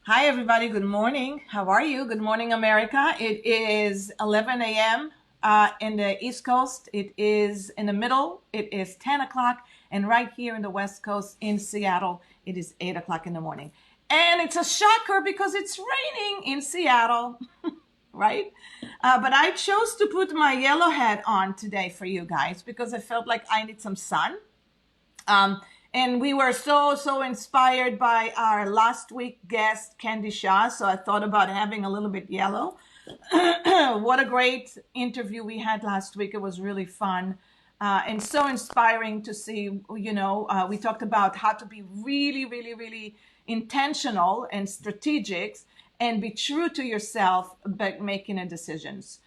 Hi, everybody. Good morning. How are you? Good morning, America. It is 11 a.m. In the East Coast. It is in the middle. It is 10 o'clock. And right here in the West Coast in Seattle, it is 8 o'clock in the morning. And it's a shocker because it's raining in Seattle, right? But I chose to put my yellow hat on today for you guys because I felt like I need some sun. Um, and we were so inspired by our last week guest, Candy Shah. So I thought about having a little bit yellow. What a great interview we had last week. It was really fun. And so inspiring to see, we talked about how to be really intentional and strategic and be true to yourself by making a decisions.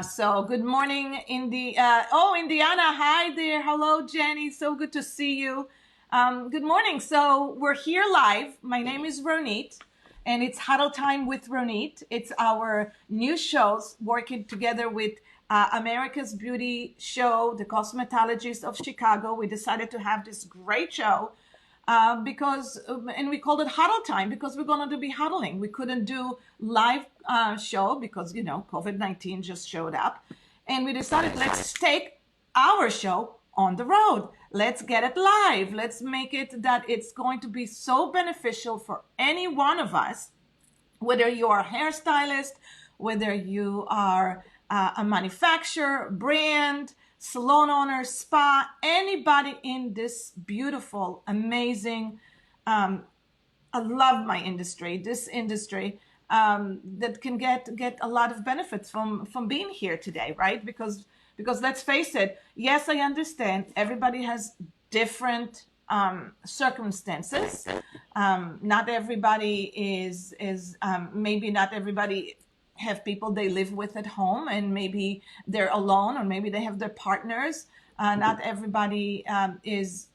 So good morning, Indiana. Hi there. Hello, Jenny. So good to see you. Good morning. So we're here live. My name is Ronit, and it's Huddle Time with Ronit. It's our new shows working together with America's Beauty Show, the Cosmetologist of Chicago. We decided to have this great show and we called it Huddle Time because we're going to be huddling. We couldn't do live show because, COVID-19 just showed up. And we decided, let's take our show on the road. Let's get it live. Let's make it that it's going to be so beneficial for any one of us, whether you are a hairstylist, whether you are a manufacturer, brand, salon owner, spa, anybody in this beautiful, amazing, I love my industry, this industry, that can get a lot of benefits from being here today, right? Because let's face it, yes, I understand everybody has different circumstances. Not everybody is maybe not everybody have people they live with at home, and maybe they're alone, or maybe they have their partners. Not everybody is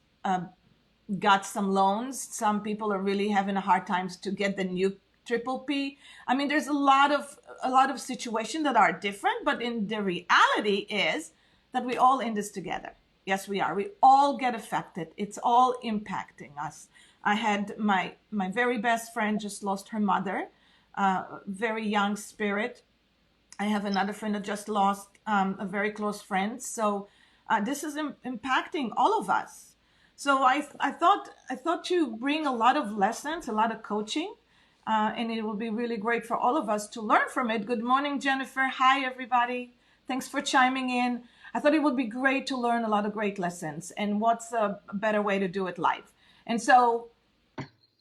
got some loans. Some people are really having a hard times to get the new triple P. I mean, there's a lot of situations that are different, but in the reality is that we all in this together. Yes, we are. We all get affected. It's all impacting us. I had my very best friend just lost her mother, very young spirit. I have another friend that just lost a very close friend. So this is impacting all of us. So I thought to bring a lot of lessons, a lot of coaching, and it will be really great for all of us to learn from it. Good morning, Jennifer. Hi, everybody. Thanks for chiming in. I thought it would be great to learn a lot of great lessons, and what's a better way to do it live? And so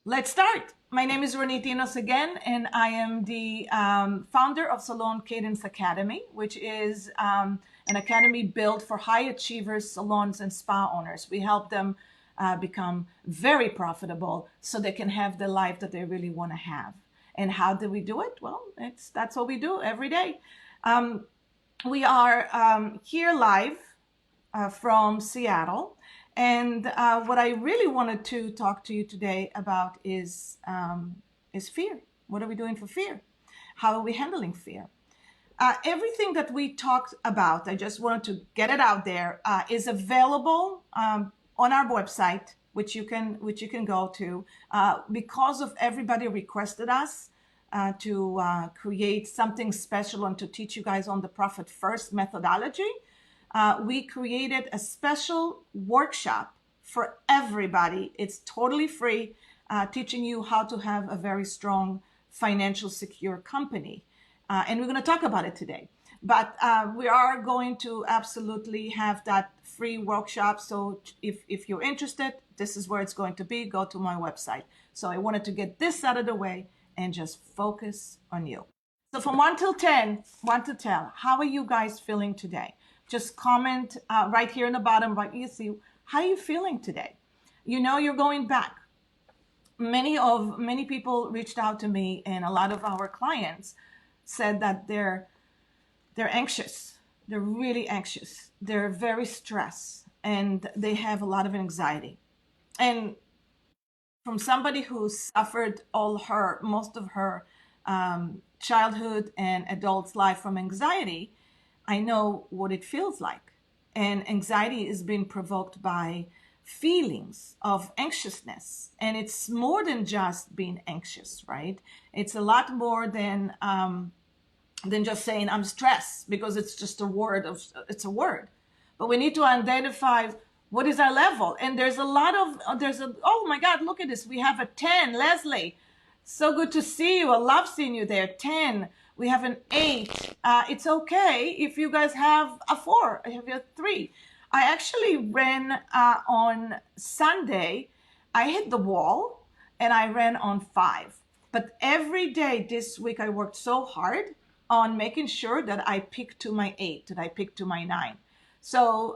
let's start. My name is Ronit Enos again, and I am the founder of Salon Cadence Academy, which is an academy built for high achievers, salons, and spa owners. We help them become very profitable so they can have the life that they really want to have. And how do we do it? Well, that's what we do every day. We are here live from Seattle. And what I really wanted to talk to you today about is fear. What are we doing for fear? How are we handling fear? Everything that we talked about, I just wanted to get it out there, is available on our website, which you can go to, because of everybody requested us to create something special and to teach you guys on the Profit First methodology. We created a special workshop for everybody. It's totally free, teaching you how to have a very strong financial secure company. And we're going to talk about it today. But we are going to absolutely have that free workshop. So if you're interested, this is where it's going to be. Go to my website. So I wanted to get this out of the way and just focus on you. So from 1 till 10, 1 to 10, how are you guys feeling today? Just comment right here in the bottom, right? You see, how are you feeling today? You know, you're going back. Many people reached out to me, and a lot of our clients said that they're anxious. They're really anxious. They're very stressed, and they have a lot of anxiety. And from somebody who suffered most of her childhood and adult's life from anxiety, I know what it feels like. And anxiety is being provoked by feelings of anxiousness. And it's more than just being anxious, right? It's a lot more than just saying I'm stressed, because it's just it's a word. But we need to identify what is our level. And oh my God, look at this. We have a 10, Leslie. So good to see you. I love seeing you there. 10. We have an 8. It's okay if you guys have a 4. I have a 3. I actually ran on Sunday. I hit the wall and I ran on 5. But every day this week I worked so hard on making sure that I pick to my 8, that I pick to my 9. So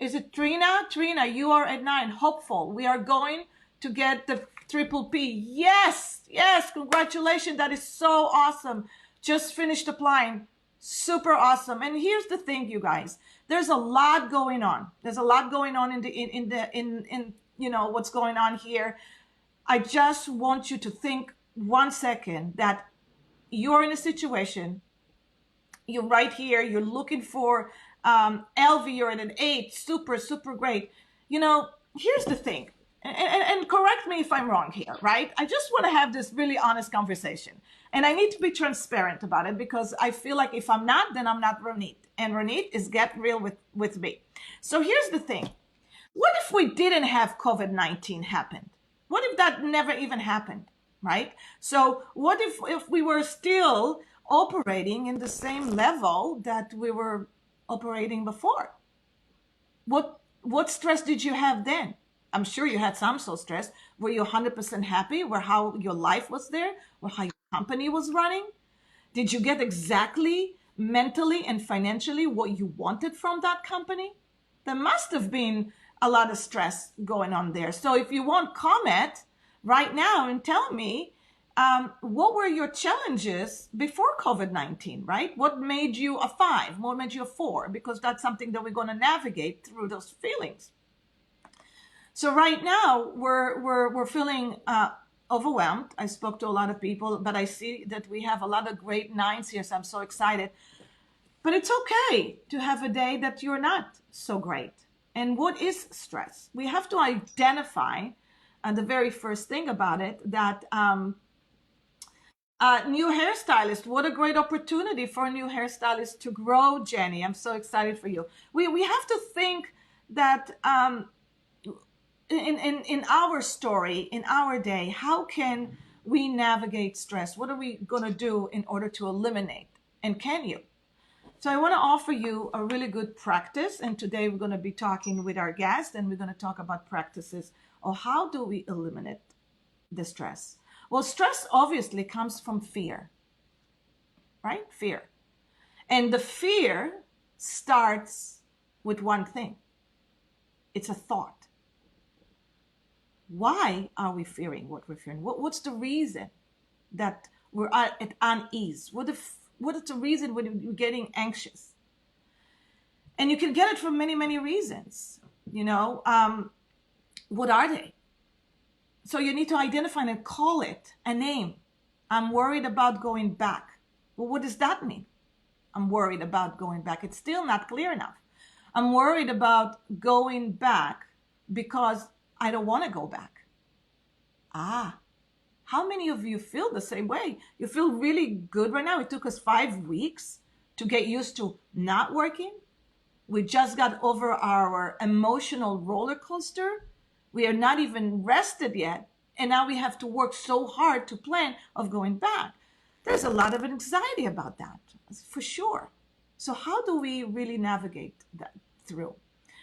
is it Trina? Trina, you are at 9. Hopeful. We are going to get the triple P. Yes, yes, congratulations. That is so awesome. Just finished applying. Super awesome. And here's the thing, you guys. There's a lot going on. There's a lot going on in what's going on here. I just want you to think 1 second that you're in a situation, you're right here, you're looking for LV, you're at an 8, super, super great. Here's the thing, and correct me if I'm wrong here, right? I just want to have this really honest conversation. And I need to be transparent about it, because I feel like if I'm not, then I'm not Ronit. And Ronit is get real with me. So here's the thing. What if we didn't have COVID-19 happen? What if that never even happened? Right? So what if we were still operating in the same level that we were operating before? What stress did you have then? I'm sure you had some so stress. Were you 100% happy with how your life was there, or how your company was running? Did you get exactly mentally and financially what you wanted from that company? There must have been a lot of stress going on there. So if you want, comment right now and tell me what were your challenges before COVID-19, right? What made you a 5? What made you a 4? Because that's something that we're going to navigate through those feelings. So right now we're feeling overwhelmed. I spoke to a lot of people, but I see that we have a lot of great 9s here, so I'm so excited. But it's okay to have a day that you're not so great. And what is stress? We have to identify, and the very first thing about it, that new hairstylist, what a great opportunity for a new hairstylist to grow, Jenny. I'm so excited for you. We have to think that in our story, in our day, how can we navigate stress? What are we going to do in order to eliminate? And can you? So I want to offer you a really good practice. And today we're going to be talking with our guest, and we're going to talk about practices of how do we eliminate the stress. Well, stress obviously comes from fear, right? Fear. And the fear starts with one thing. It's a thought. Why are we fearing what we're fearing? What's the reason that we're at unease? What is the reason when you're getting anxious? And you can get it from many, many reasons. What are they? So you need to identify and call it a name. I'm worried about going back. Well, what does that mean? I'm worried about going back. It's still not clear enough. I'm worried about going back because I don't want to go back. How many of you feel the same way? You feel really good right now. It took us 5 weeks to get used to not working. We just got over our emotional roller coaster. We are not even rested yet. And now we have to work so hard to plan of going back. There's a lot of anxiety about that, for sure. So how do we really navigate that through?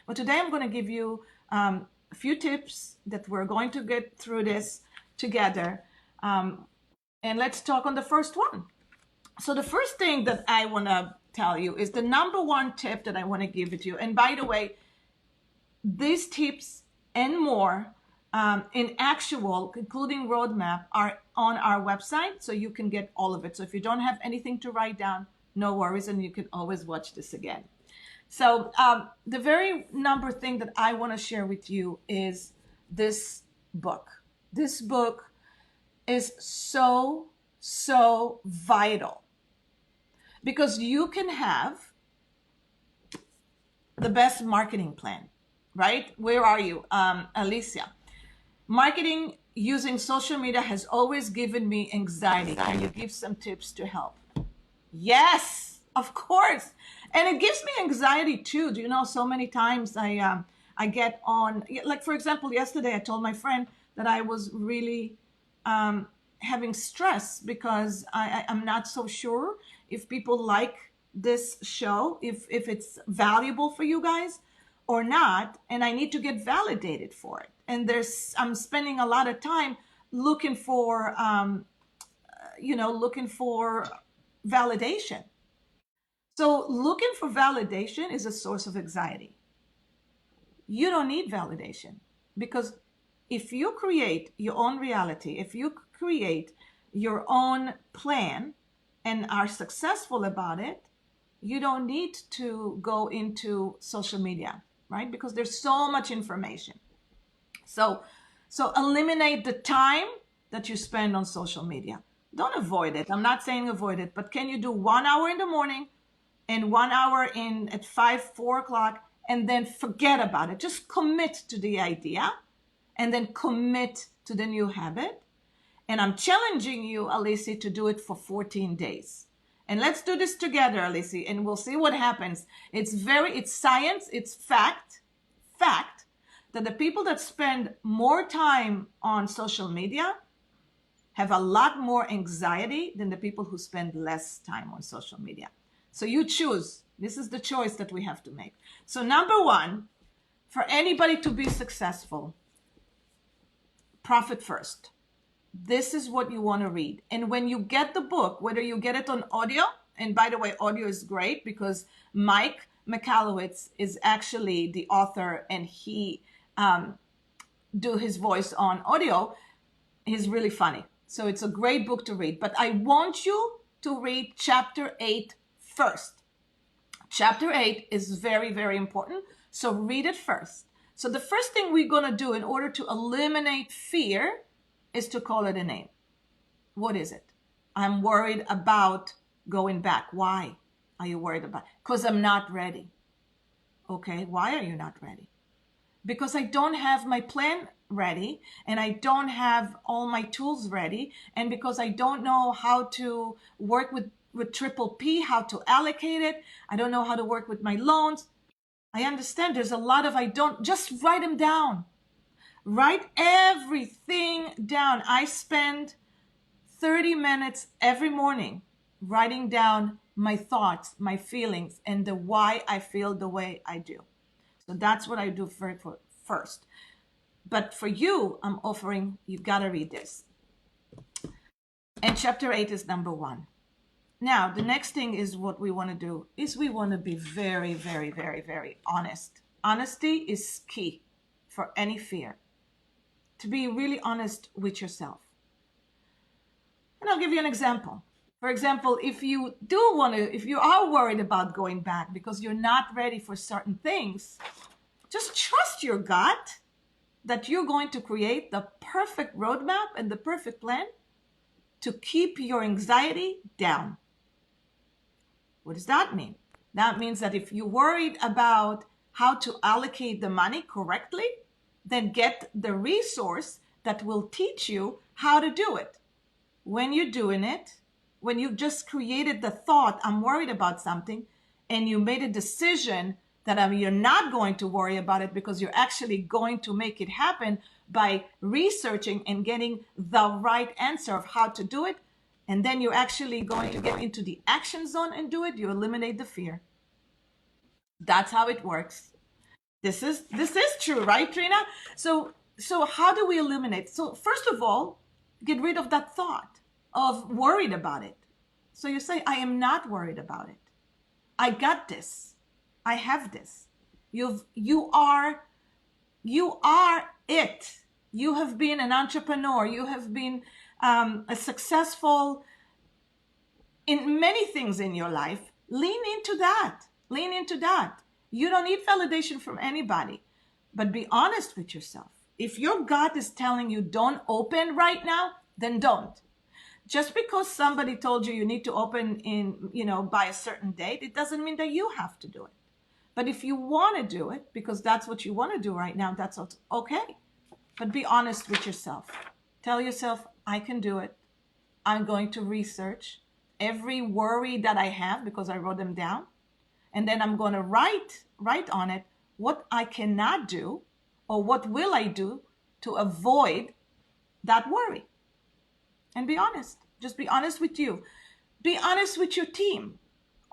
Well, today I'm going to give you a few tips that we're going to get through this together. And let's talk on the first one. So the first thing that I want to tell you is the number one tip that I want to give it to you. And by the way, these tips and more in actual, including roadmap, are on our website, so you can get all of it. So if you don't have anything to write down, no worries, and you can always watch this again. So the very number thing that I want to share with you is this book. This book is so vital, because you can have the best marketing plan. right? Where are you? Alicia. Marketing using social media has always given me anxiety. Can you give some tips to help? Yes, of course. And it gives me anxiety too. Do you know, so many times I get on, like for example, yesterday I told my friend that I was really having stress because I'm not so sure if people like this show, if it's valuable for you guys or not, and I need to get validated for it. And I'm spending a lot of time looking for looking for validation. So looking for validation is a source of anxiety. You don't need validation because if you create your own reality, if you create your own plan and are successful about it, you don't need to go into social media, right? Because there's so much information. So eliminate the time that you spend on social media. Don't avoid it. I'm not saying avoid it, but can you do 1 hour in the morning and 1 hour in at 4 o'clock, and then forget about it? Just commit to the idea and then commit to the new habit. And I'm challenging you, Alicia, to do it for 14 days. And let's do this together, Alicia, and we'll see what happens. It's science, it's fact that the people that spend more time on social media have a lot more anxiety than the people who spend less time on social media. So you choose. This is the choice that we have to make. So number one, for anybody to be successful, profit first. This is what you want to read. And when you get the book, whether you get it on audio, and by the way, audio is great because Mike Michalowicz is actually the author and he do his voice on audio. He's really funny. So it's a great book to read. But I want you to read chapter 8 first. Chapter 8 is very, very important. So read it first. So the first thing we're going to do in order to eliminate fear is to call it a name. What is it? I'm worried about going back. Why are you worried about? Because I'm not ready. Okay, why are you not ready? Because I don't have my plan ready and I don't have all my tools ready, and because I don't know how to work with triple P, how to allocate it. I don't know how to work with my loans. I understand there's a lot of just write them down. Write everything down. I spend 30 minutes every morning writing down my thoughts, my feelings, and the why I feel the way I do. So that's what I do first. But for you, I'm offering, you've got to read this. And chapter 8 is number 1. Now, the next thing is what we want to do is we want to be very, very, very, very honest. Honesty is key for any fear. To be really honest with yourself. And I'll give you an example. For example, if you are worried about going back because you're not ready for certain things, just trust your gut that you're going to create the perfect roadmap and the perfect plan to keep your anxiety down. What does that mean? That means that if you're worried about how to allocate the money correctly, then get the resource that will teach you how to do it. When you're doing it, when you've just created the thought, I'm worried about something, and you made a decision that you're not going to worry about it because you're actually going to make it happen by researching and getting the right answer of how to do it, and then you're actually going to get into the action zone and do it, you eliminate the fear. That's how it works. This is true, right, Trina? So how do we eliminate? So first of all, get rid of that thought of worried about it. So you say, I am not worried about it. I got this. I have this. You are it. You have been an entrepreneur. You have been a successful in many things in your life. Lean into that. Lean into that. You don't need validation from anybody, but be honest with yourself. If your gut is telling you don't open right now, then don't. Just because somebody told you need to open by a certain date, it doesn't mean that you have to do it. But if you want to do it, because that's what you want to do right now, that's okay. But be honest with yourself. Tell yourself, I can do it. I'm going to research every worry that I have because I wrote them down. And then I'm going to write on it what I cannot do or what will I do to avoid that worry. And be honest. Just be honest with you. Be honest with your team.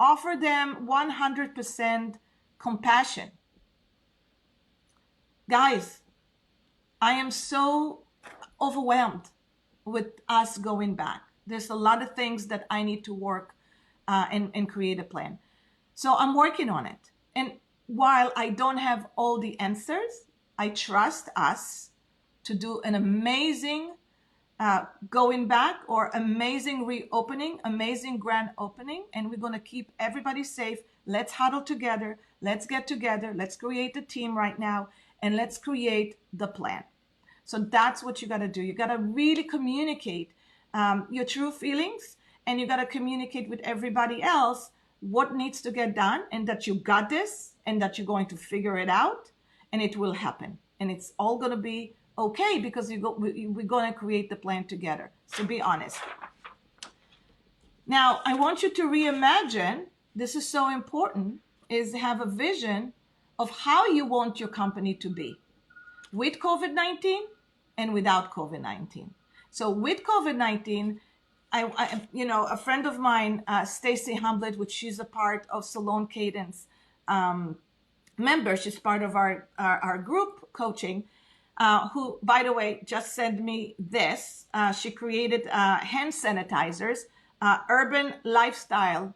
Offer them 100% compassion. Guys, I am so overwhelmed with us going back. There's a lot of things that I need to work and create a plan. So I'm working on it. And while I don't have all the answers, I trust us to do an amazing going back or amazing reopening, amazing grand opening. And we're going to keep everybody safe. Let's huddle together. Let's get together. Let's create a team right now. And let's create the plan. So that's what you got to do. You got to really communicate your true feelings, and you got to communicate with everybody else what needs to get done, and that you got this, and that you're going to figure it out, and it will happen. And it's all going to be okay because we're going to create the plan together. So be honest. Now, I want you to reimagine, this is so important, is have a vision of how you want your company to be with COVID-19 and without COVID-19. So with COVID-19, a friend of mine, Stacy Hamblett, which she's a part of Salon Cadence member, she's part of our group coaching, who, by the way, just sent me this. She created hand sanitizers, urban lifestyle.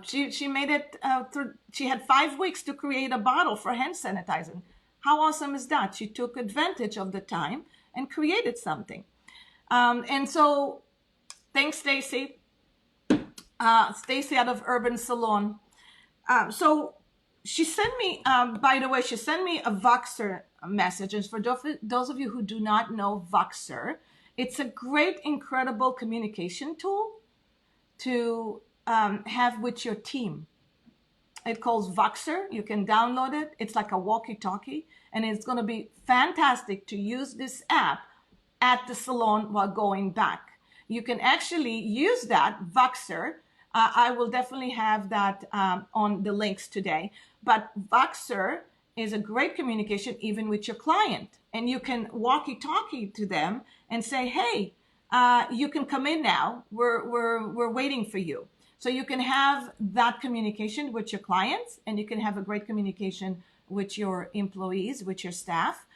She made it she had 5 weeks to create a bottle for hand sanitizer. How awesome is that? She took advantage of the time and created something. And so thanks, Stacy. Stacy out of Urban Salon. So she sent me, by the way, she sent me a Voxer message. And for those of you who do not know Voxer, it's a great, incredible communication tool to have with your team. It calls Voxer. You can download it. It's like a walkie-talkie, and it's going to be fantastic to use this app at the salon while going back. You can actually use that Voxer. I will definitely have that on the links today. But Voxer is a great communication even with your client, and you can walkie-talkie to them and say, "Hey, you can come in now. We're waiting for you." So you can have that communication with your clients, and you can have a great communication with your employees, with your staff,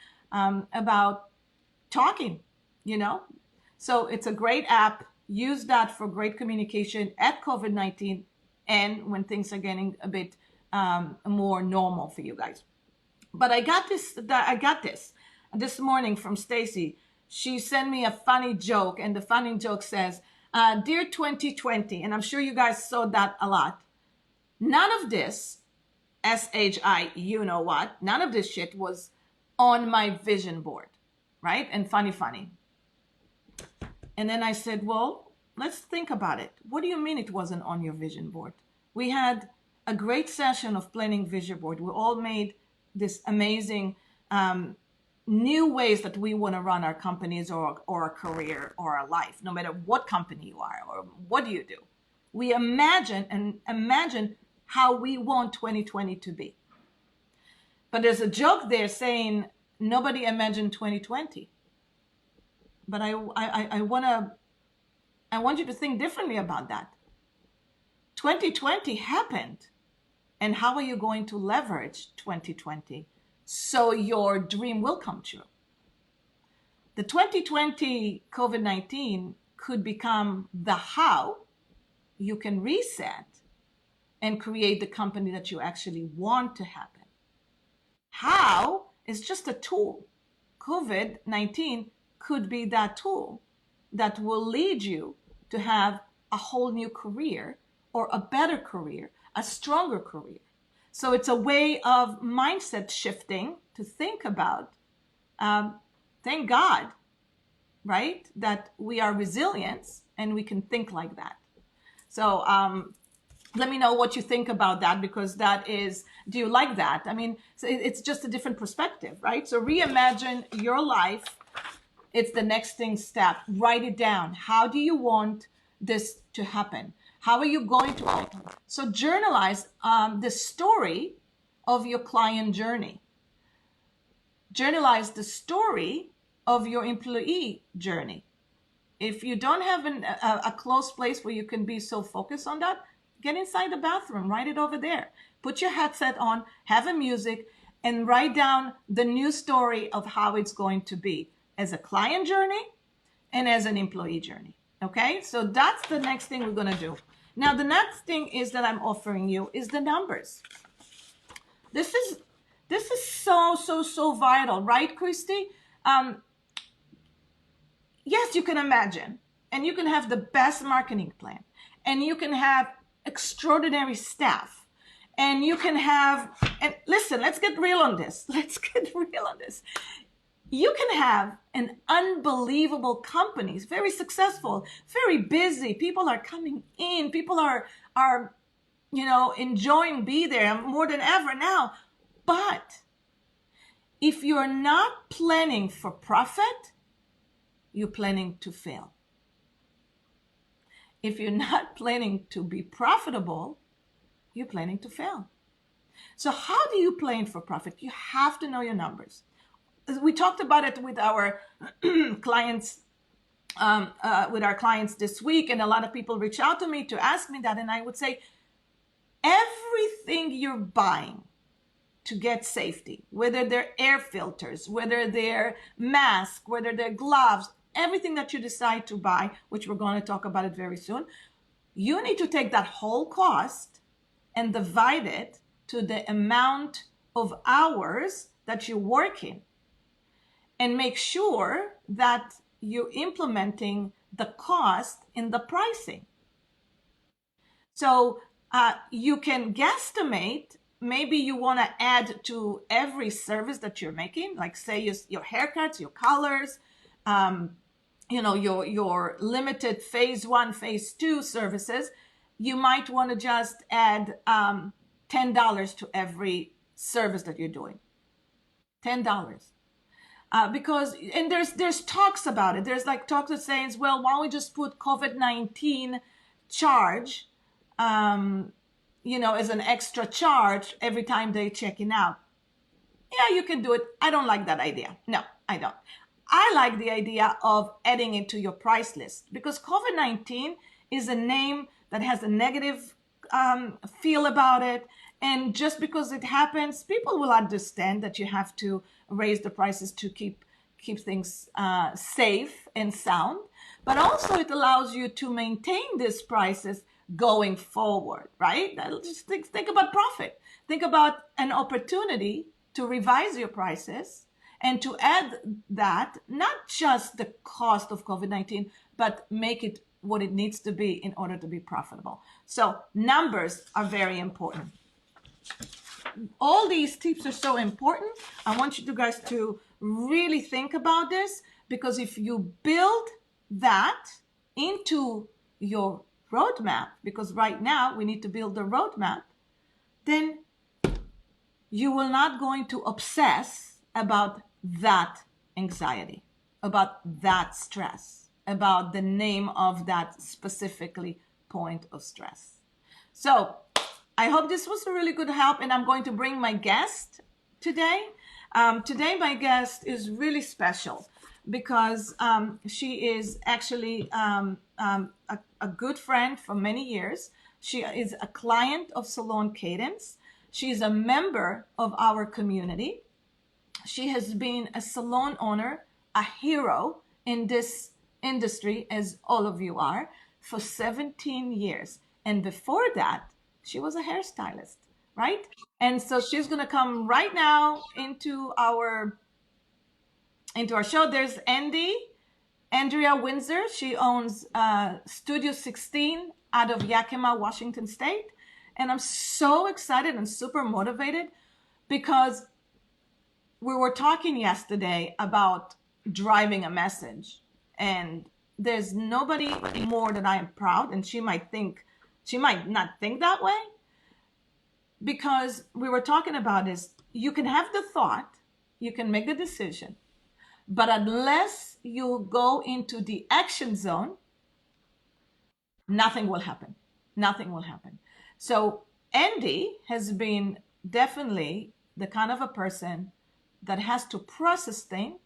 about talking, So it's a great app. Use that for great communication at COVID-19 and when things are getting a bit more normal for you guys. But I got this morning from Stacy. She sent me a funny joke, and the funny joke says, "Dear 2020," and I'm sure you guys saw that a lot. None of this, SHI, none of this shit was on my vision board, right? And funny. And then I said, well, let's think about it. What do you mean it wasn't on your vision board? We had a great session of planning vision board. We all made this amazing new ways that we want to run our companies or our career or our life, no matter what company you are or what do you do. We imagine how we want 2020 to be. But there's a joke there saying nobody imagined 2020. But I want you to think differently about that. 2020 happened. And how are you going to leverage 2020 so your dream will come true? The 2020 COVID-19 could become the how you can reset and create the company that you actually want to happen. How is just a tool. COVID-19 could be that tool that will lead you to have a whole new career or a better career, a stronger career. So it's a way of mindset shifting to think about, thank God, right, that we are resilient and we can think like that. So Let me know what you think about that, because that is, do you like that? I mean, it's just a different perspective, right? So reimagine your life. It's the next thing step. Write it down. How do you want this to happen? How are you going to happen? So journalize the story of your client journey. Journalize the story of your employee journey. If you don't have a close place where you can be so focused on that, get inside the bathroom, write it over there. Put your headset on, have a music, and write down the new story of how it's going to be as a client journey and as an employee journey. Okay, so that's the next thing we're going to do. Now, the next thing is that I'm offering you is the numbers. This is so vital, right, Christy? Yes, you can imagine, and you can have the best marketing plan, and you can have extraordinary staff, and you can have, and listen, let's get real on this. You can have an unbelievable companies, very successful, very busy. People are coming in. People are enjoying be there more than ever now. But if you're not planning for profit, you're planning to fail. If you're not planning to be profitable, you're planning to fail. So how do you plan for profit? You have to know your numbers. We talked about it with our clients, this week, and a lot of people reach out to me to ask me that, and I would say, everything you're buying to get safety, whether they're air filters, whether they're masks, whether they're gloves, everything that you decide to buy, which we're going to talk about it very soon, you need to take that whole cost and divide it to the amount of hours that you're working, and make sure that you're implementing the cost in the pricing. So you can guesstimate. Maybe you want to add to every service that you're making, like say your haircuts, your colors, your limited phase 1, phase 2 services. You might want to just add $10 to every service that you're doing. $10. Because, and there's talks about it. There's like talks that saying, well, why don't we just put COVID-19 charge, as an extra charge every time they're checking out. Yeah, you can do it. I don't like that idea. No, I don't. I like the idea of adding it to your price list, because COVID-19 is a name that has a negative feel about it. And just because it happens, people will understand that you have to raise the prices to keep things safe and sound. But also it allows you to maintain these prices going forward, right? Just think about profit. Think about an opportunity to revise your prices and to add that, not just the cost of COVID-19, but make it what it needs to be in order to be profitable. So numbers are very important. All these tips are so important. I want you guys to really think about this, because if you build that into your roadmap, because right now we need to build the roadmap, then you will not going to obsess about that anxiety, about that stress, about the name of that specifically point of stress. So I hope this was a really good help, and I'm going to bring my guest today. Today my guest is really special because she is actually a good friend for many years. She is a client of Salon Cadence. She is a member of our community. She has been a salon owner, a hero in this industry, as all of you are, for 17 years. And before that, she was a hairstylist, right? And so she's going to come right now into our show. There's Andrea Wintzer. She owns Studio 16 out of Yakima, Washington State. And I'm so excited and super motivated because we were talking yesterday about driving a message. And there's nobody more that I am proud, and she might think She might not think that way, because we were talking about is you can have the thought, you can make the decision, but unless you go into the action zone, nothing will happen. Nothing will happen. So Andy has been definitely the kind of a person that has to process things,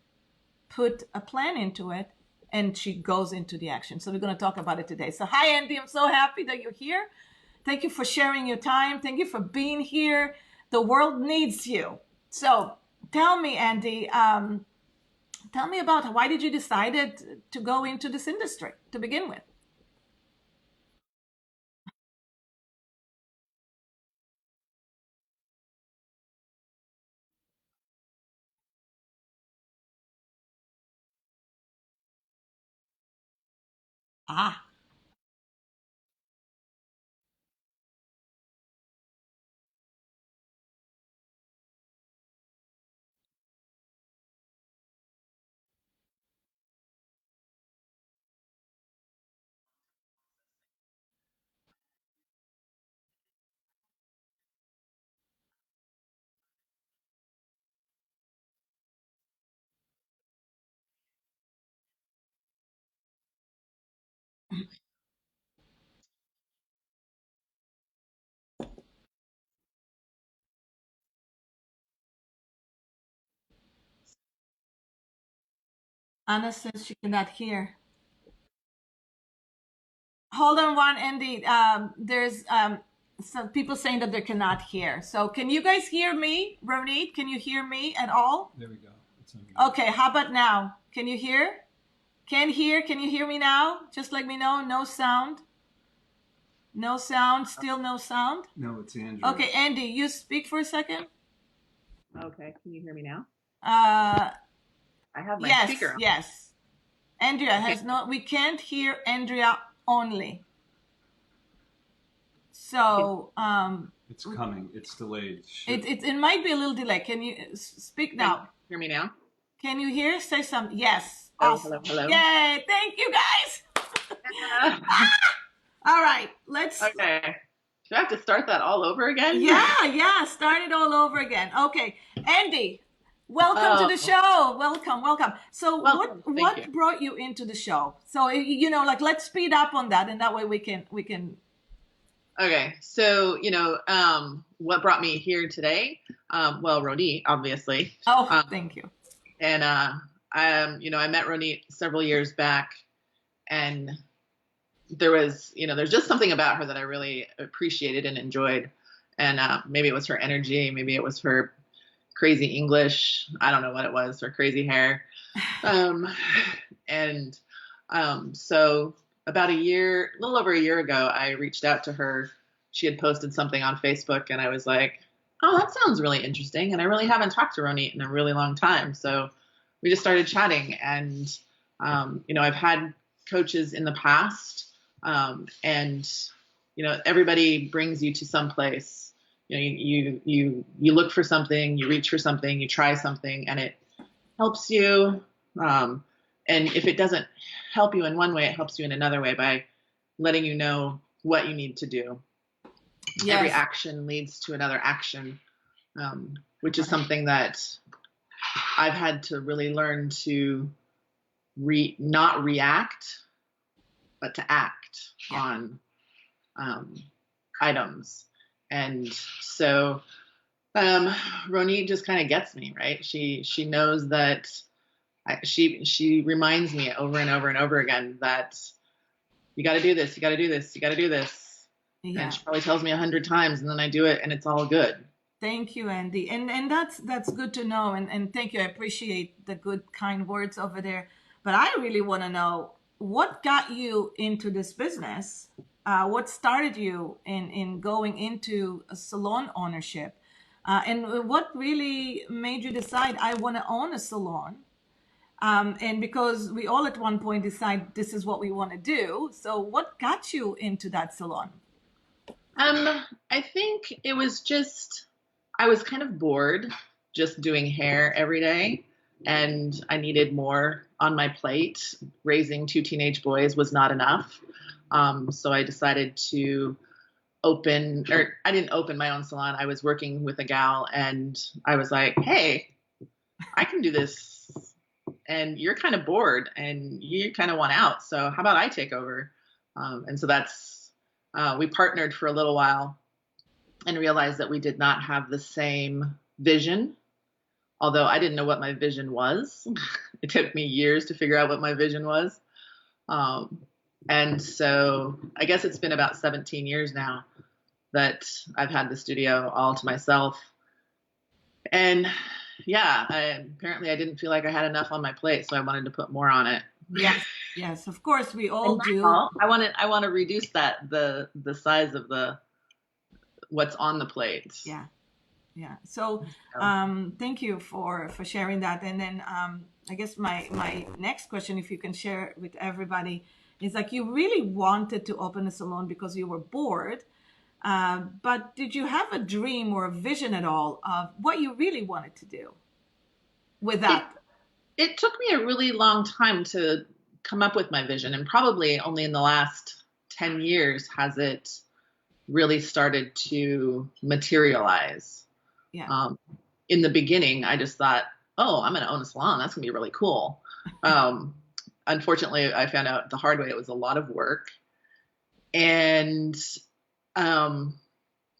put a plan into it, and she goes into the action. So we're going to talk about it today. So hi, Andy. I'm so happy that you're here. Thank you for sharing your time. Thank you for being here. The world needs you. So tell me, Andy, tell me about why did you decide to go into this industry to begin with? Ah, Anna says she cannot hear. Hold on one, Andy. There's some people saying that they cannot hear. So can you guys hear me? Ronit, can you hear me at all? There we go. It's Okay, how about now? Can you hear? Can't hear. Can you hear me now? Just let me know. No sound. No sound. Still no sound. No, it's Andrea. Okay, Andy, you speak for a second. Okay, can you hear me now? Uh, I have my yes, speaker on. yes. Andrea Okay. has no. We can't hear Andrea only. So It's coming. It's delayed. it might be a little delay. Can you speak Can now? you hear me now? Can you hear? Say something. Yes. Hello, Awesome. hello. Yay! Thank you, guys. All right, let's. Okay. Do I have to start that all over again? Yeah. Start it all over again. Okay, Andy, welcome to the show. Welcome. So, Welcome. Thank what you. brought you into the show? So, like, let's speed up on that, and that way we can. Okay, so what brought me here today? Well, Ronit, obviously. Oh, thank you. And I met Ronit several years back, and there's just something about her that I really appreciated and enjoyed. And maybe it was her energy, maybe it was her crazy English. I don't know what it was, her crazy hair. And so about a little over a year ago, I reached out to her. She had posted something on Facebook, and I was like, oh, that sounds really interesting. And I really haven't talked to Ronit in a really long time. So we just started chatting, and I've had coaches in the past, and everybody brings you to some place. You look for something, you reach for something, you try something, and it helps you. And if it doesn't help you in one way, it helps you in another way by letting you know what you need to do. Yes. Every action leads to another action, which is something that I've had to really learn to not react, but to act on items. And so Ronit just kind of gets me, right? She knows that she reminds me over and over and over again that you got to do this, you got to do this, you got to do this. Yeah. And she probably tells me 100 times, and then I do it, and it's all good. Thank you, Andy, and that's good to know, and thank you. I appreciate the good, kind words over there. But I really want to know what got you into this business. What started you in going into a salon ownership, and what really made you decide I want to own a salon? And because we all at one point decide this is what we want to do. So what got you into that salon? I think it was just, I was kind of bored just doing hair every day, and I needed more on my plate. Raising two teenage boys was not enough. So I decided to open, or I didn't open my own salon. I was working with a gal, and I was like, hey, I can do this, and you're kind of bored and you kind of want out. So how about I take over? And so we partnered for a little while and realized that we did not have the same vision. Although I didn't know what my vision was. It took me years to figure out what my vision was. And so I guess it's been about 17 years now that I've had the studio all to myself. And yeah, apparently I didn't feel like I had enough on my plate, so I wanted to put more on it. Yes, yes, of course, we all And do. now I want to reduce the size of what's on the plate. Yeah, yeah. So thank you for sharing that. And then I guess my next question, if you can share with everybody, is like, you really wanted to open a salon because you were bored, but did you have a dream or a vision at all of what you really wanted to do with that? It took me a really long time to come up with my vision, and probably only in the last 10 years has it really started to materialize. Yeah. In the beginning, I just thought, oh, I'm going to own a salon. That's going to be really cool. Unfortunately, I found out the hard way it was a lot of work. And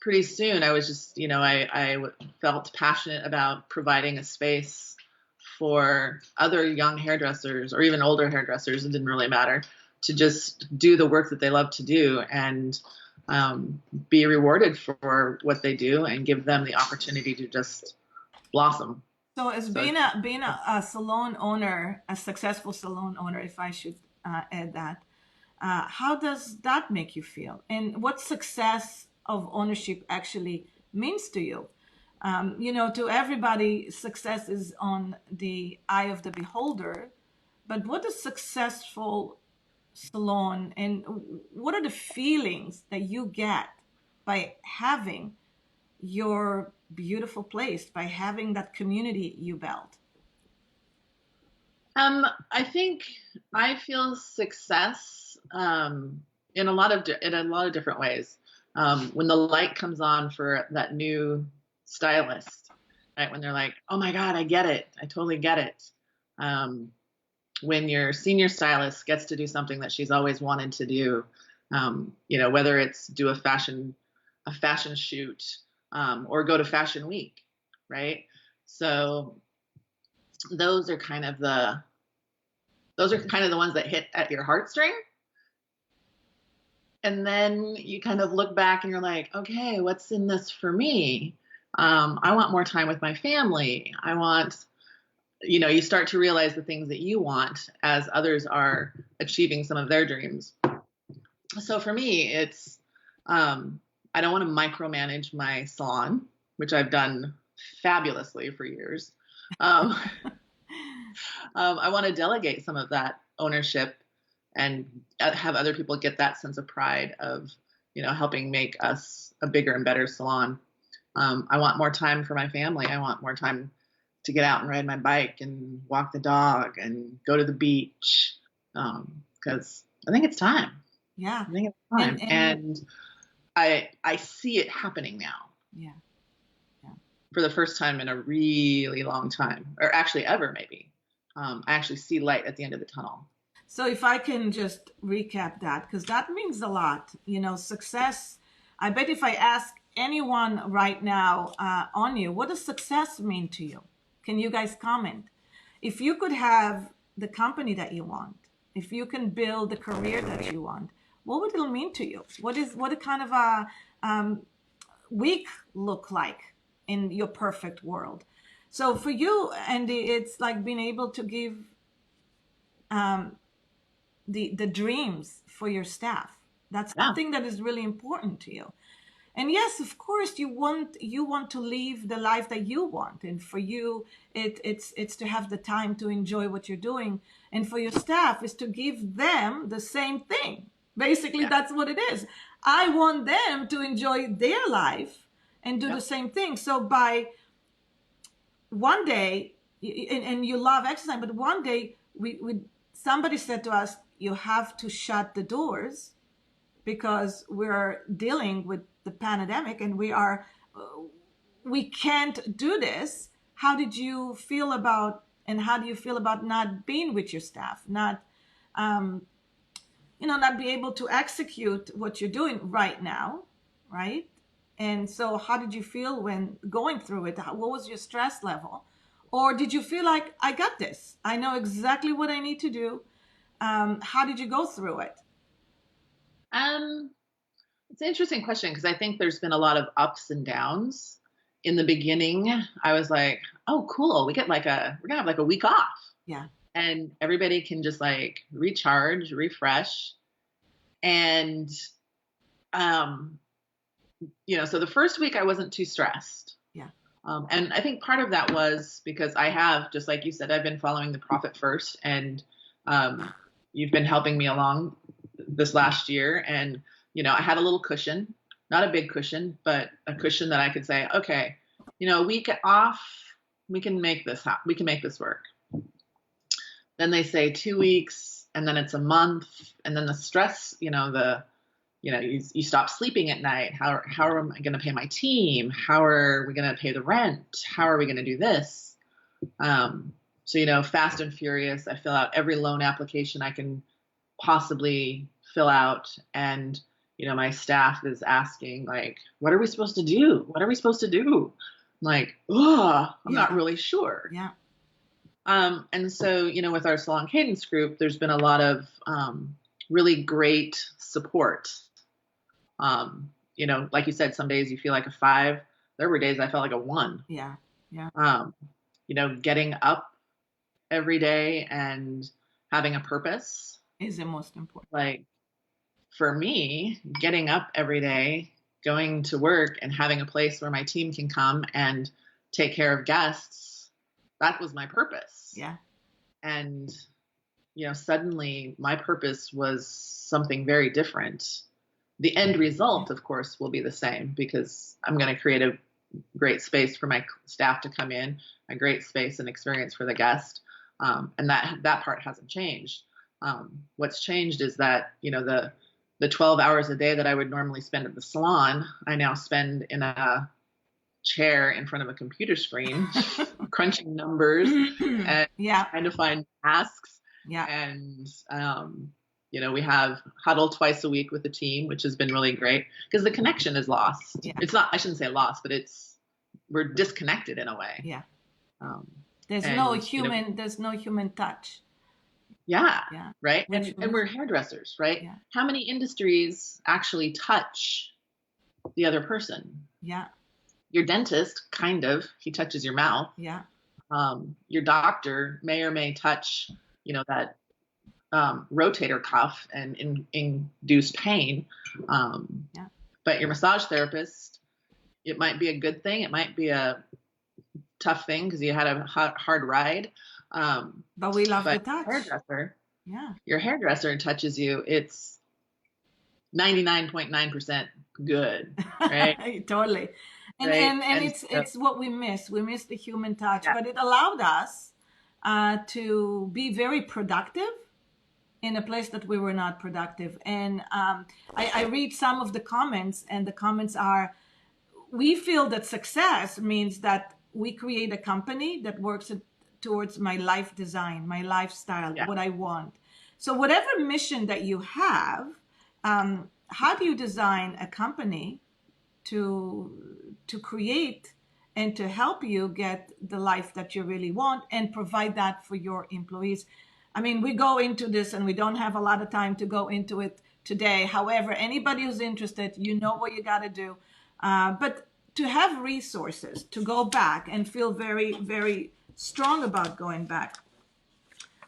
pretty soon I was just, I felt passionate about providing a space for other young hairdressers or even older hairdressers, it didn't really matter, to just do the work that they love to do and be rewarded for what they do and give them the opportunity to just blossom. So as being a salon owner, a successful salon owner, if I should add that, how does that make you feel? And what success of ownership actually means to you? To everybody, success is on the eye of the beholder, but what is successful salon, and what are the feelings that you get by having your beautiful place, by having that community you built? I think I feel success in a lot of different ways. When the light comes on for that new stylist, right? When they're like, "Oh my God, I get it. I totally get it." When your senior stylist gets to do something that she's always wanted to do, whether it's do a fashion shoot or go to Fashion Week, right? So those are kind of the ones that hit at your heartstring. And then you kind of look back and you're like, okay, what's in this for me? I want more time with my family. I want, you start to realize the things that you want as others are achieving some of their dreams. So for me, it's, I don't want to micromanage my salon, which I've done fabulously for years. I want to delegate some of that ownership and have other people get that sense of pride of, helping make us a bigger and better salon. I want more time for my family. I want more time to get out and ride my bike and walk the dog and go to the beach, because I think it's time. Yeah. I think it's time. And I see it happening now. Yeah. For the first time in a really long time, or actually ever maybe. I actually see light at the end of the tunnel. So if I can just recap that, because that means a lot, success. I bet if I ask anyone right now on you, what does success mean to you? Can you guys comment? If you could have the company that you want, if you can build the career that you want, what would it mean to you? What kind of a week look like in your perfect world? So for you, Andy, it's like being able to give the dreams for your staff. That's something that is really important to you. And yes, of course, you want to live the life that you want, and for you, it's to have the time to enjoy what you're doing, and for your staff is to give them the same thing. Basically, that's what it is. I want them to enjoy their life and do the same thing. So by one day, and you love exercise, but one day somebody said to us, you have to shut the doors because we're dealing with the pandemic and we can't do this. How did you feel about, and how do you feel about not being with your staff, not not be able to execute what you're doing right now, right? And so how did you feel when going through it? What was your stress level? Or did you feel like, I got this, I know exactly what I need to do? How did you go through it? Um, it's an interesting question because I think there's been a lot of ups and downs. In the beginning, I was like, "Oh, cool! We're gonna have like a week off, Yeah. and everybody can just like recharge, refresh." And um, so the first week I wasn't too stressed. Yeah. And I think part of that was because I have, just like you said, I've been following the Profit First, and you've been helping me along this last year, and I had a little cushion, not a big cushion, but a cushion that I could say, okay, a week off, we can make this happen. We can make this work. Then they say 2 weeks, and then it's a month, and then the stress, you stop sleeping at night. How am I going to pay my team? How are we going to pay the rent? How are we going to do this? So, fast and furious, I fill out every loan application I can possibly fill out. And, my staff is asking, like, what are we supposed to do? What are we supposed to do? I'm like, oh, I'm not really sure. Yeah. And so, with our Salon Cadence group, there's been a lot of really great support. Like you said, some days you feel like a 5. There were days I felt like a 1. Yeah. Yeah. Getting up every day and having a purpose is the most important. Like for me, getting up every day, going to work and having a place where my team can come and take care of guests, that was my purpose. Yeah. And, suddenly my purpose was something very different. The end result, of course, will be the same because I'm going to create a great space for my staff to come in, a great space and experience for the guest. And that part hasn't changed. What's changed is that, the 12 hours a day that I would normally spend at the salon, I now spend in a chair in front of a computer screen, crunching numbers and trying to find tasks. Yeah. And, we have Huddle twice a week with the team, which has been really great because the connection is lost. Yeah. It's not, I shouldn't say lost, but we're disconnected in a way. Yeah. There's no human touch. Yeah. Yeah. Right. And we're hairdressers, right? Yeah. How many industries actually touch the other person? Yeah. Your dentist, kind of, he touches your mouth. Yeah. Your doctor may or may touch, that rotator cuff and induce pain. But your massage therapist, it might be a good thing. It might be a tough thing because you had a hard ride. But we love the touch. Your hairdresser touches you. It's 99.9% good, right? Totally. And it's what we miss. We miss the human touch, but it allowed us to be very productive in a place that we were not productive. And I read some of the comments, and the comments are, we feel that success means that we create a company that works towards my life design, my lifestyle, what I want. So whatever mission that you have, how do you design a company to create and to help you get the life that you really want and provide that for your employees? I mean, we go into this and we don't have a lot of time to go into it today. However, anybody who's interested, what you got to do. But to have resources to go back and feel very, very strong about going back.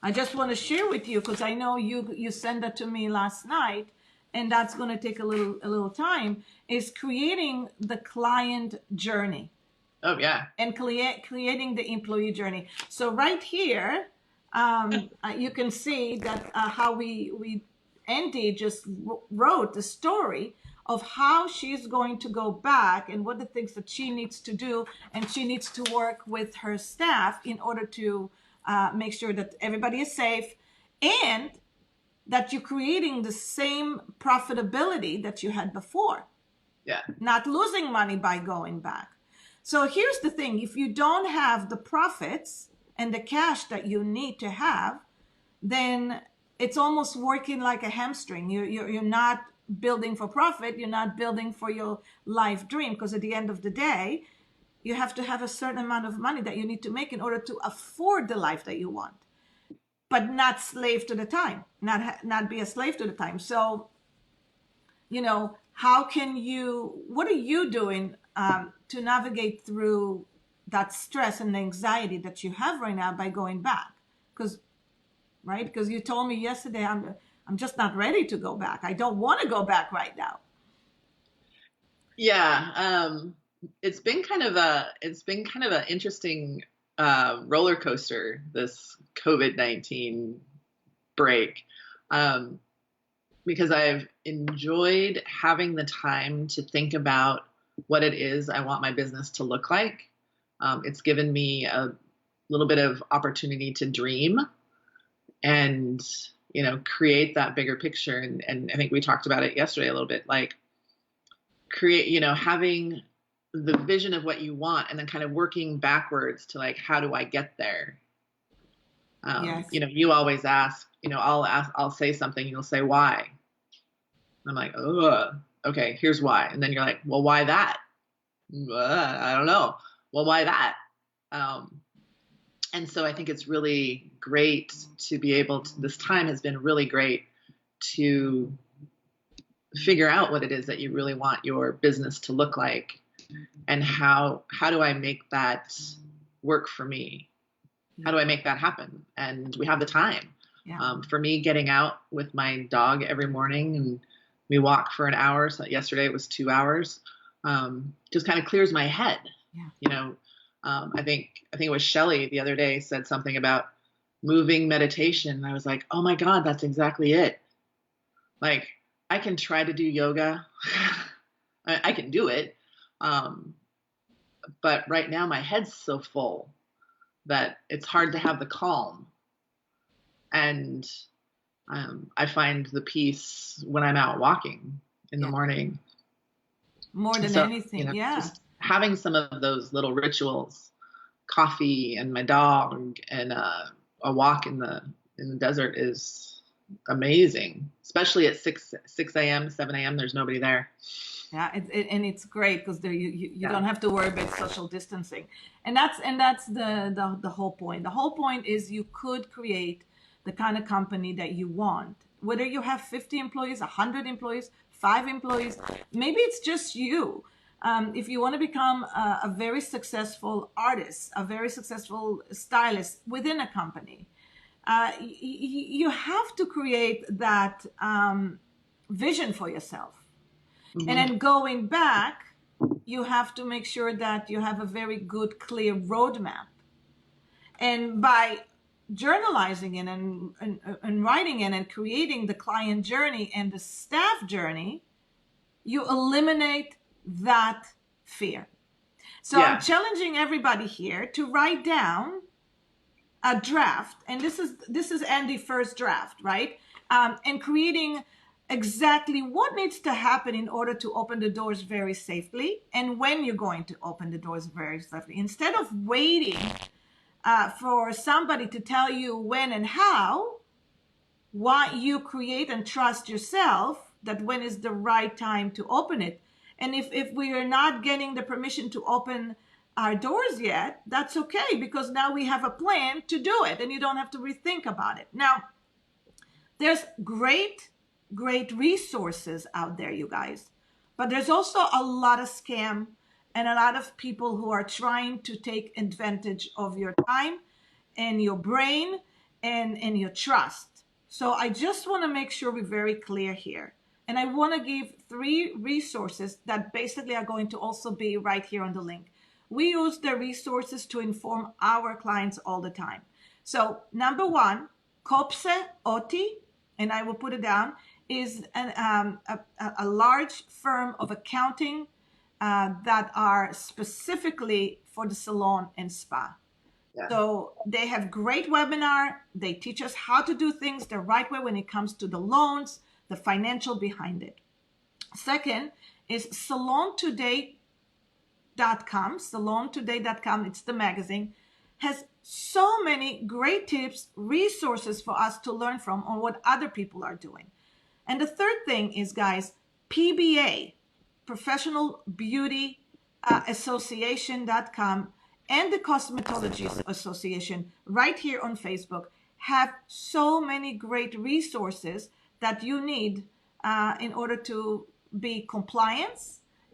I just want to share with you, because I know you sent that to me last night, and that's going to take a little time, is creating the client journey. Oh, yeah. And creating the employee journey. So right here, you can see that how Andy just wrote the story of how she's going to go back and what the things that she needs to do, and she needs to work with her staff in order to make sure that everybody is safe and that you're creating the same profitability that you had before. Yeah. not losing money by going back. So here's the thing: if you don't have the profits and the cash that you need to have, then it's almost working like a hamstring. You're not building for profit. You're not building for your life dream, because at the end of the day, you have to have a certain amount of money that you need to make in order to afford the life that you want, but not slave to the time, not be a slave to the time. So, how can you, what are you doing to navigate through that stress and anxiety that you have right now by going back? Because you told me yesterday, I'm just not ready to go back. I don't want to go back right now. Yeah. It's been kind of an interesting roller coaster, this COVID-19 break. Because I've enjoyed having the time to think about what it is I want my business to look like. It's given me a little bit of opportunity to dream and, create that bigger picture. And I think we talked about it yesterday a little bit, like create, having the vision of what you want and then kind of working backwards to like, how do I get there? Yes. You always ask, I'll say something, you'll say why. I'm like, oh, okay, here's why. And then you're like, well, why that? I don't know. Well, why that? And so I think it's really great to be able to, this time has been really great to figure out what it is that you really want your business to look like, and how do I make that work for me? How do I make that happen? And we have the time. Yeah. For me, getting out with my dog every morning, and we walk for an hour. So yesterday it was 2 hours. Just kind of clears my head. Yeah. I think it was Shelley the other day said something about moving meditation. And I was like, oh my God, that's exactly it. Like, I can try to do yoga. I can do it. But right now my head's so full that it's hard to have the calm. And I find the peace when I'm out walking in the morning. More than anything, just having some of those little rituals, coffee and my dog and a walk in the desert is amazing, especially at 6 a.m., 7 a.m. There's nobody there. Yeah, and it's great because you don't have to worry about social distancing, and that's the whole point. The whole point is you could create the kind of company that you want, whether you have 50 employees, 100 employees, 5 employees. Maybe it's just you. If you want to become a very successful artist, a very successful stylist within a company, you have to create that vision for yourself. Mm-hmm. And then going back, you have to make sure that you have a very good, clear roadmap. And by journalizing it and writing it and creating the client journey and the staff journey, you eliminate that fear. So I'm challenging everybody here to write down a draft, and this is Andy's first draft, right? And creating exactly what needs to happen in order to open the doors very safely, and when you're going to open the doors very safely, instead of waiting for somebody to tell you when and how. Why you create and trust yourself that when is the right time to open it. And if we are not getting the permission to open our doors yet, that's okay, because now we have a plan to do it and you don't have to rethink about it. Now, there's great resources out there, you guys, but there's also a lot of scam and a lot of people who are trying to take advantage of your time and your brain and your trust. So I just want to make sure we're very clear here. And I want to give 3 resources that basically are going to also be right here on the link. We use the resources to inform our clients all the time. So number 1, Kopse Oti, and I will put it down, is a large firm of accounting that are specifically for the salon and spa. Yeah. So they have great webinar. They teach us how to do things the right way when it comes to the loans, the financial behind it. Second is salontoday.com. Salontoday.com, it's the magazine, has so many great tips, resources for us to learn from on what other people are doing. And the third thing is, guys, PBA, Professional Beauty Association.com, and the Cosmetologists Association right here on Facebook have so many great resources that you need in order to be compliant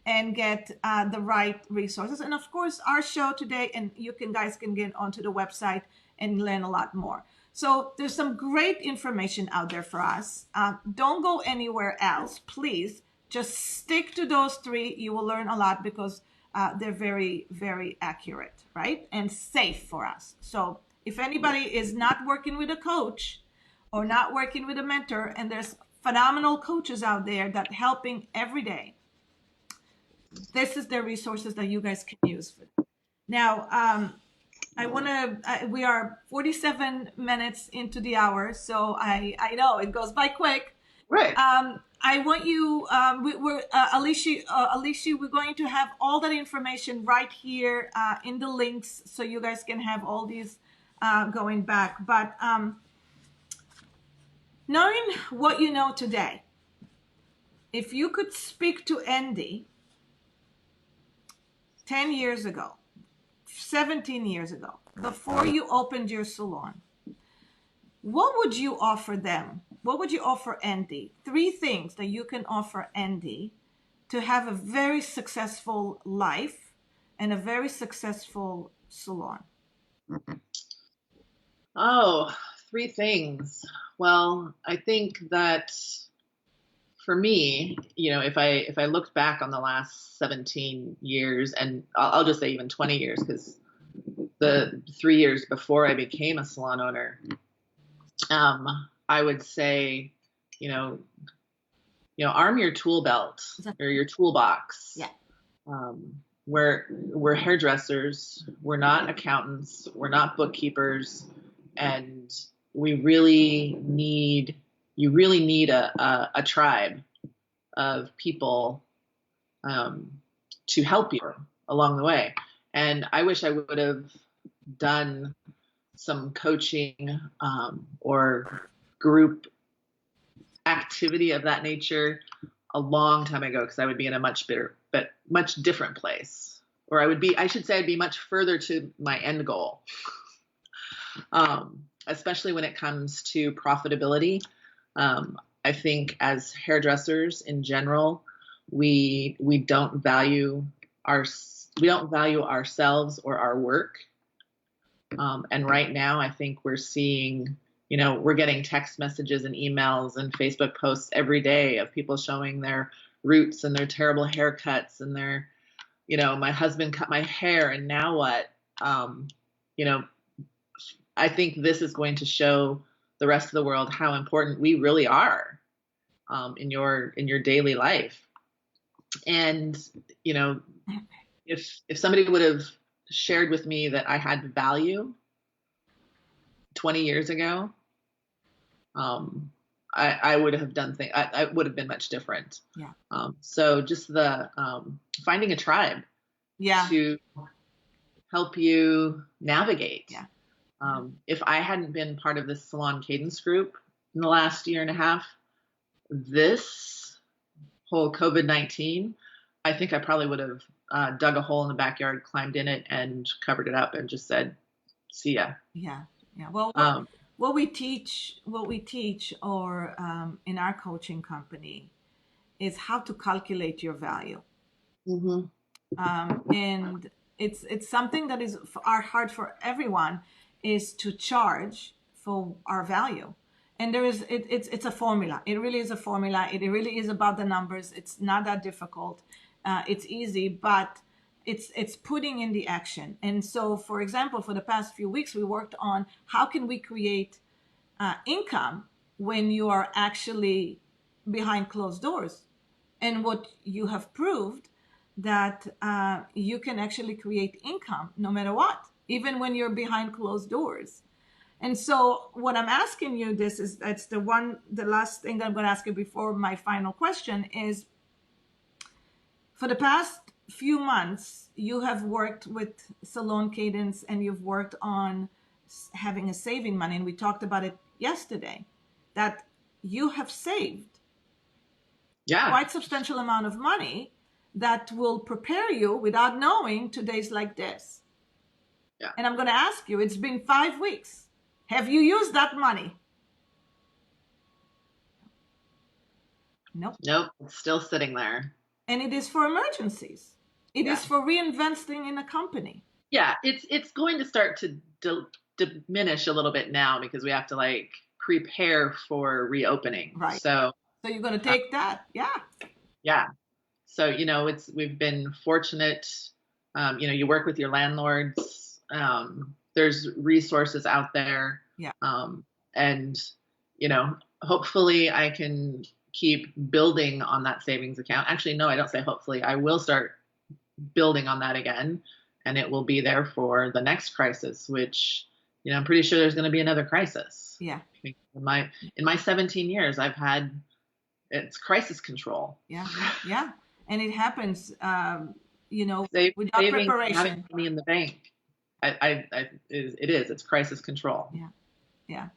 and get the right resources. And of course, our show today, and you guys can get onto the website and learn a lot more. So there's some great information out there for us. Don't go anywhere else, please. Just stick to those three. You will learn a lot because they're very, very accurate, right? And safe for us. So if anybody is not working with a coach or not working with a mentor, and there's phenomenal coaches out there that helping every day, this is the resources that you guys can use for them. Now, we are 47 minutes into the hour, so I know it goes by quick. Right. I want you, Alicia, we're going to have all that information right here in the links, so you guys can have all these going back. But knowing what you know today, if you could speak to Andy 10 years ago, 17 years ago, before you opened your salon, what would you offer them? What would you offer Andy? 3 things that you can offer Andy to have a very successful life and a very successful salon. Oh, 3 things. Well, I think that for me, if I looked back on the last 17 years, and I'll just say even 20 years, because the 3 years before I became a salon owner, I would say, arm your tool belt or your toolbox. Yeah. We're hairdressers. We're not accountants. We're not bookkeepers, and you really need a tribe of people to help you along the way. And I wish I would have done some coaching or group activity of that nature a long time ago, because I would be in a much different place, or I'd be much further to my end goal. Especially when it comes to profitability. I think as hairdressers in general, we don't value ourselves or our work. And right now, I think we're seeing, we're getting text messages and emails and Facebook posts every day of people showing their roots and their terrible haircuts and their, my husband cut my hair and now what? I think this is going to show the rest of the world how important we really are in your daily life. And if somebody would have shared with me that I had value 20 years ago, I would have done things. I would have been much different. Yeah. So just the finding a tribe. Yeah. To help you navigate. Yeah. If I hadn't been part of this Salon Cadence group in the last year and a half, this whole COVID-19, I think I probably would have dug a hole in the backyard, climbed in it, and covered it up and just said, "See ya." Yeah. Yeah. Well, what we teach, or in our coaching company, is how to calculate your value. Mm-hmm. And it's something that is hard for everyone, is to charge for our value. And it's a formula. It really is a formula. It really is about the numbers. It's not that difficult. It's easy, but it's putting in the action. And so, for example, for the past few weeks, we worked on how can we create income when you are actually behind closed doors. And what you have proved that you can actually create income no matter what, even when you're behind closed doors. And so what I'm asking you, that's the last thing that I'm going to ask you before my final question is, For the past few months, you have worked with Salon Cadence and you've worked on having a saving money. And we talked about it yesterday, that you have saved Yeah. quite substantial amount of money that will prepare you without knowing to days like this. Yeah. And I'm going to ask you, it's been 5 weeks. Have you used that money? Nope. Nope. It's still sitting there. And it is for emergencies. It is for reinvesting in a company. Yeah. It's going to start to diminish a little bit now because we have to like prepare for reopening. Right. So you're going to take that. Yeah. Yeah. So, we've been fortunate. You work with your landlords. There's resources out there. Yeah. And, hopefully I can keep building on that savings account. Actually, no, I don't say hopefully. I will start building on that again, and it will be there for the next crisis, which, I'm pretty sure there's going to be another crisis. Yeah. In my 17 years, it's crisis control. Yeah. Yeah. And it happens, without saving, preparation. Having money in the bank. It's crisis control. Yeah. Yeah.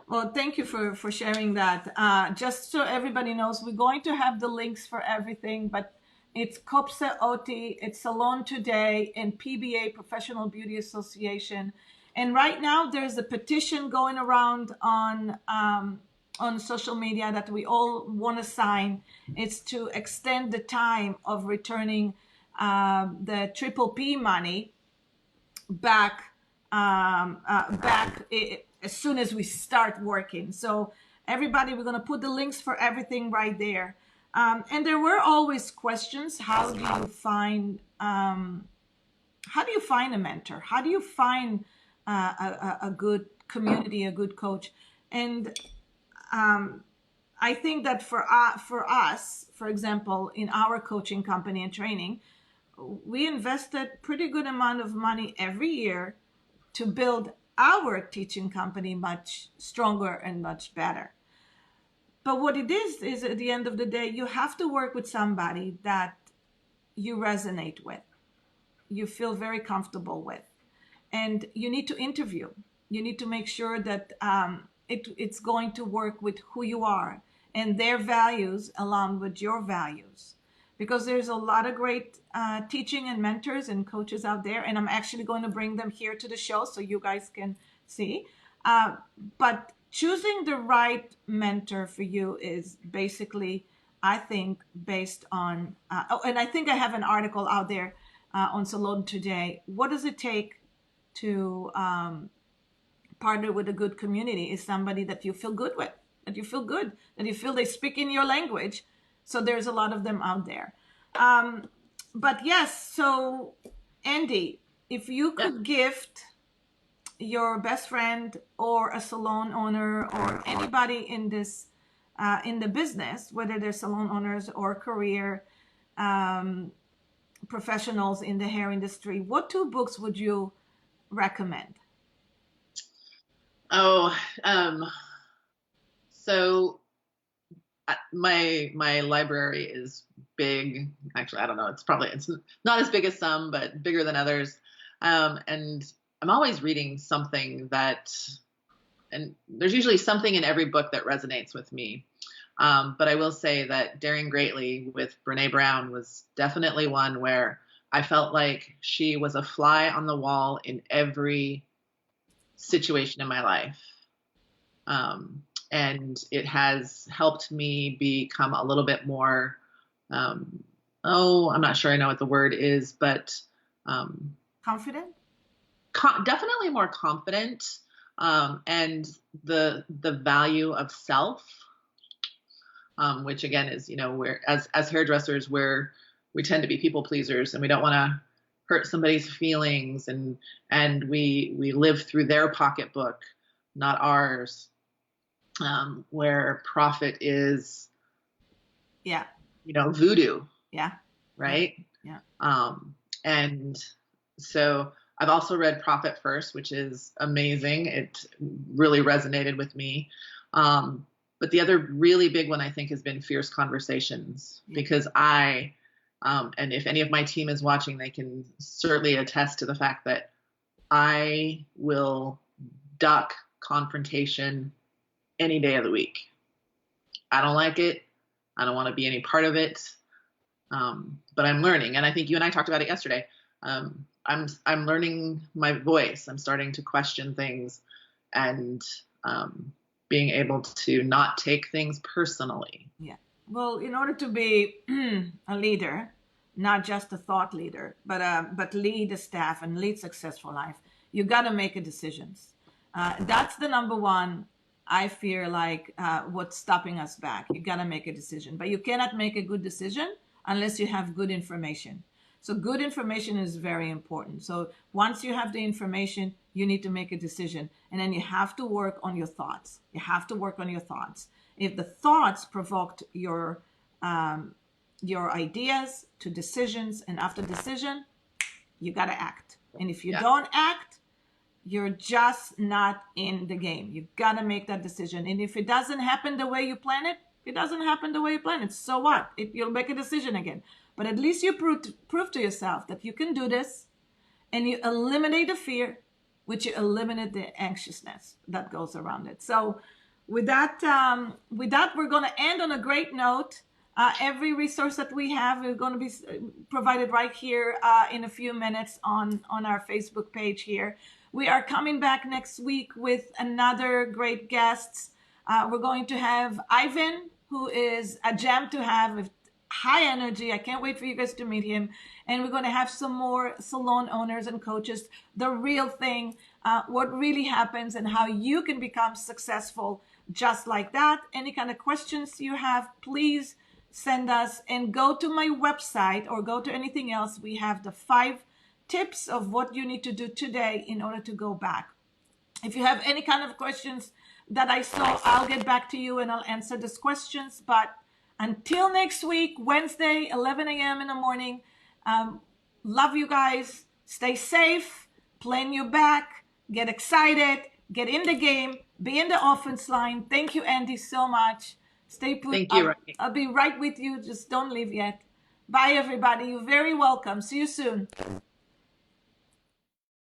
Well, thank you for sharing that. Just so everybody knows, we're going to have the links for everything, but it's COPSA OT, it's Salon Today, and PBA, Professional Beauty Association. And right now there's a petition going around on social media that we all want to sign. It's to extend the time of returning the triple P money back as soon as we start working. So everybody, we're going to put the links for everything right there. And there were always questions. How do you find a mentor? How do you find a good community, a good coach? And I think that for us, for example, in our coaching company and training, we invested pretty good amount of money every year to build our teaching company much stronger and much better. But what it is at the end of the day, you have to work with somebody that you resonate with, you feel very comfortable with, and you need to interview. You need to make sure that it's going to work with who you are and their values along with your values. Because there's a lot of great teaching and mentors and coaches out there, and I'm actually going to bring them here to the show so you guys can see. But choosing the right mentor for you is basically, I think, based on, and I think I have an article out there on Salon Today. What does it take to partner with a good community? Is somebody that you feel good with, that you feel good, that you feel they speak in your language. So there's a lot of them out there. But yes, so Andy, if you could gift your best friend or a salon owner or anybody in this, in the business, whether they're salon owners or career professionals in the hair industry, what 2 books would you recommend? So my library is big. Actually, I don't know. It's not as big as some, but bigger than others. And I'm always reading something and there's usually something in every book that resonates with me. But I will say that Daring Greatly with Brene Brown was definitely one where I felt like she was a fly on the wall in every situation in my life. And it has helped me become a little bit more, I'm not sure I know what the word is, but Confident? Definitely more confident, and the value of self, which again is, where as hairdressers, we tend to be people pleasers and we don't want to hurt somebody's feelings, and we live through their pocketbook, not ours. Where profit is, voodoo. Yeah. Right. Yeah. And so I've also read Profit First, which is amazing. It really resonated with me. But the other really big one I think has been Fierce Conversations, because I And if any of my team is watching, they can certainly attest to the fact that I will duck confrontation any day of the week. I don't like it. I don't want to be any part of it. But I'm learning, and I think you and I talked about it yesterday. I'm learning my voice. I'm starting to question things, and being able to not take things personally. Yeah. Well, in order to be a leader, not just a thought leader, but lead a staff and lead successful life, you got to make a decisions. That's the number one. I fear like what's stopping us back. You got to make a decision, but you cannot make a good decision unless you have good information. So good information is very important. So once you have the information, you need to make a decision, and then you have to work on your thoughts. You have to work on your thoughts. If the thoughts provoked your ideas to decisions, and after decision, you got to act. And if you don't act, you're just not in the game. You got to make that decision. And if it doesn't happen the way you plan it, it doesn't happen the way you plan it. So what? You'll make a decision again. But at least you prove to yourself that you can do this, and you eliminate the fear, which you eliminate the anxiousness that goes around it. So with that, we're going to end on a great note. Every resource that we have is going to be provided right here in a few minutes on our Facebook page here. We are coming back next week with another great guest. We're going to have Ivan, who is a gem to have with high energy. I can't wait for you guys to meet him. And we're going to have some more salon owners and coaches, the real thing, what really happens and how you can become successful just like that. Any kind of questions you have, please send us, and go to my website or go to anything else. We have the 5 tips of what you need to do today in order to go back. If you have any kind of questions that I saw, I'll get back to you and I'll answer those questions. But until next week, Wednesday, 11 a.m. in the morning, love you guys. Stay safe, plan your back, get excited, get in the game, be in the offense line. Thank you, Andy, so much. Stay put. Thank you. I'll be right with you. Just don't leave yet. Bye, everybody. You're very welcome. See you soon.